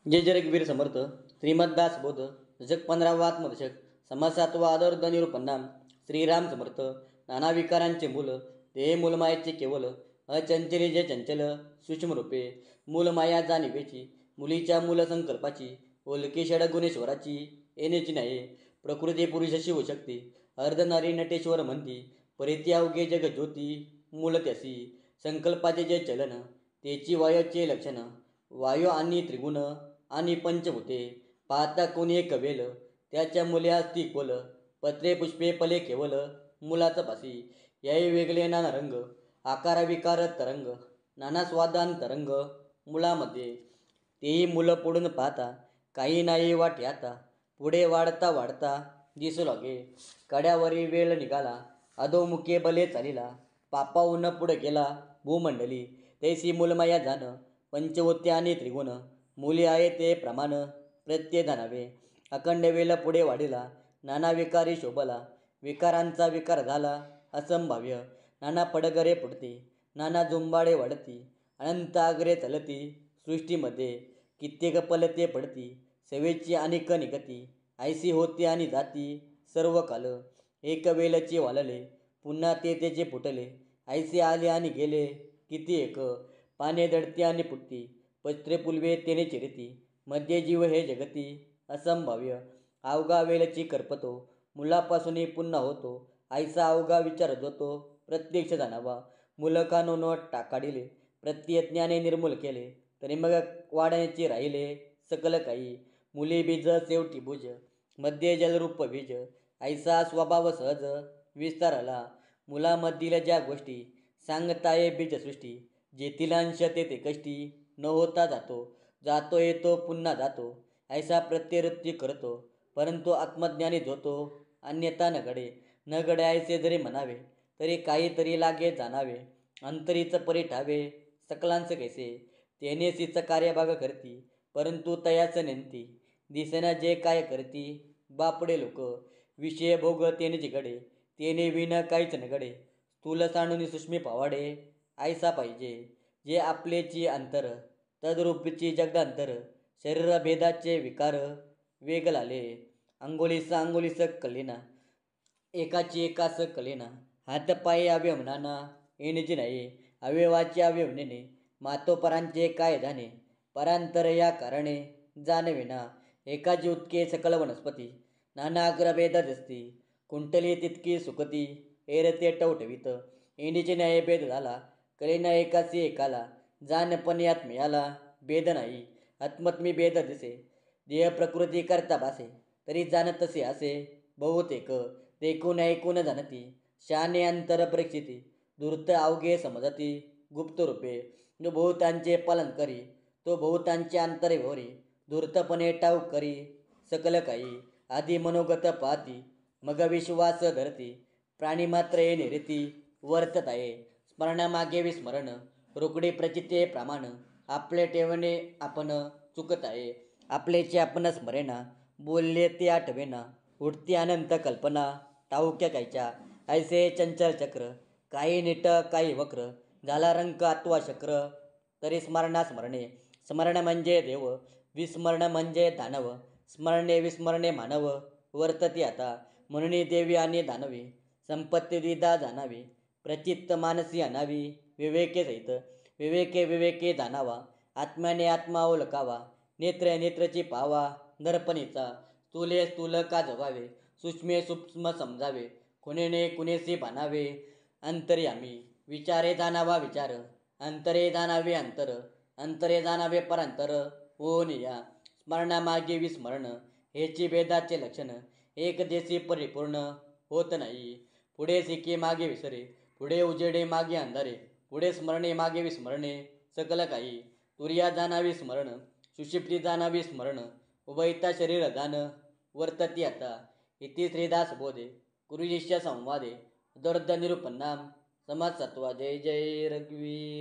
जय जय रघुवीर समर्थ श्रीमद्दास बोध दशक 15वा आत्मदशक समाज 7वा आदर्द निरूपन्नाम श्रीराम समर्थ नाना विकारांचे मूल ते मूलमायेचे केवल अचंचली जे चंचल सूक्ष्म रूपे मूलमाया जाणीवेची मुलीच्या मूलसंकल्पाची ओलकी षडगुणेश्वराची येण्याची नाही प्रकृती पुरुष शिवशक्ती अर्धनारी नटेश्वर म्हणती परिती अवघे जग ज्योती मूल त्यासी संकल्पाचे जे चलन तेची वायूचे लक्षण वायू आणि त्रिगुण आणि पंचभूते पाहता कोणी एक वेल त्याच्या मुले असती कोल पत्रे पुष्पे फले केवल मुलाचं पासी याही वेगळे नाना रंग आकार विकार तरंग नाना स्वादान तरंग मुलामध्ये तेही मुलं पडून पाहता काही नाही वाटे आता पुढे वाढता वाढता दिसू लागे कड्यावरी वेळ निघाला अधोमुखे बले चालिला पापाहून पुढे गेला भूमंडली तैसी मूलमाया जाण पंचवत्य आणि त्रिगुण मुली आहे ते प्रमाण प्रत्यय जाणावे अखंड वेल पुढे वाढिला नाना विकारी शोभला विकारांचा विकार झाला असंभाव्य नाना पडगरे पुढते नाना जुंबाडे वाढती अनंत आग्रे चलती सृष्टीमध्ये कित्येक पलते पडती सेवेची अनेक निगती ऐसी होती आणि जाती सर्व काल एक वेलची वालले पुन्हा ते त्याचे फुटले ऐसे आले आणि गेले किती एक पाने दडती आणि फुटती पत्रे पुलवे तेने चिरती मध्ये जीव हे जगती असंभाव्य अवघा वेलची करपतो मुलापासूनही पुन्हा होतो ऐसा अवघा विचार जोतो प्रत्यक्ष जाणावा मुलकानो नोट टाकाडिले प्रत्ययज्ञाने निर्मूल केले तरी मग वाढण्याचे राहिले सकल काही मुली बीज शेवटी भुज मध्ये जलरूप बीज ऐसा स्वभाव सहज विस्तारला मुलामधील ज्या गोष्टी सांगताये बीजसृष्टी जेथील अंश तेथे कष्टी न होता जातो येतो पुन्हा जातो ऐसा प्रत्यवृत्ती करतो परंतु आत्मज्ञानी धोतो अन्यथा न घडे ऐसे जरी म्हणावे तरी काहीतरी लागे जाणावे अंतरीच परी ठावे सकलांच कैसे तेनेसीच कार्यभाग करती परंतु तयाच नेंती दिसेना जे काय करती बापडे लोक विषय भोग तेने जिगडे तेने विन काहीच नगडे स्थूल सांडून सुष्मी पावाडे ऐसा पाहिजे जे आपलेची अंतर तद्रूपची जगदांतर शरीरभेदाचे विकार वेग लाले अंगोलीस कलेना एकाची एकास कलेना हातपाये अवयव नाना येण्याची नाही अवयवाचे अवयव नेणे मातोपरांचे काय जाणे परांतर या कारणे जाणविना एकाची उत्के सकल वनस्पती नाना अग्रभेद दिसती कुंटली तितकी सुखती एरते टवटवीत येण्याचे न्याय भेद झाला कलेना एकासी एकाला जाणपण यात मिळाला भेद नाही आत्मत्मी भेद दिसे देह प्रकृती करता भासे तरी जाणत तसे असे बहुतेक देखून ऐकून जाणती शाने अंतर परीक्षिती धूर्त अवघे समजती गुप्त रूपे जो बहुतांचे पालन करी तो बहुतांचे अंतरे भोरी धूर्तपणे टाऊक करी सकल काही आधी मनोगत पाहती मग विश्वास धरती प्राणी मात्र ये निरती वर्तत आहे स्मरणामागे विस्मरण रोकडे प्रचिते प्रमाण आपले ठेवणे आपण चुकत आहे आपलेचे आपण स्मरेना बोलले ते आठवेना उठती अनंत कल्पना टाऊक्या कायच्या ऐसे चंचल चक्र काही नीट काही वक्र झाला रंक अथवा चक्र तरी स्मरणे स्मरण म्हणजे देव विस्मरण म्हणजे दानव स्मरणे विस्मरणे मानव वर्तती आता म्हणून देवी आणि दानवी संपत्ती दिदा जाणावी प्रचित्त मानसी आणावी विवेके सहित विवेके जाणावा आत्म्याने आत्मा ओळखावा नेत्रची पावा दर्पणीचा स्थूले स्थूल का जवावे सूक्ष्मे सूक्ष्म समजावे कुणेने कुणेसी बाणावे अंतर्यामी विचारे जाणावा विचार अंतरे जाणावे अंतरे जाणावे परांतर होऊन या स्मरणामागे विस्मरण हेची भेदाचे लक्षण एक देशी परिपूर्ण होत नाही पुढे सिके मागे विसरे पुढे उजेडे मागे अंधारे पुढे स्मरणे मागे विस्मरणे सकल काही तुर्या जाणावी स्मरण सुषिप्ती जाणावी स्मरण उभयता शरीर जाण वर्तती आता इति श्रीदास बोधे गुरुशिष्य संवादे दर्द निरूपन्नाम समाज 7वा जय जय रघुवीर।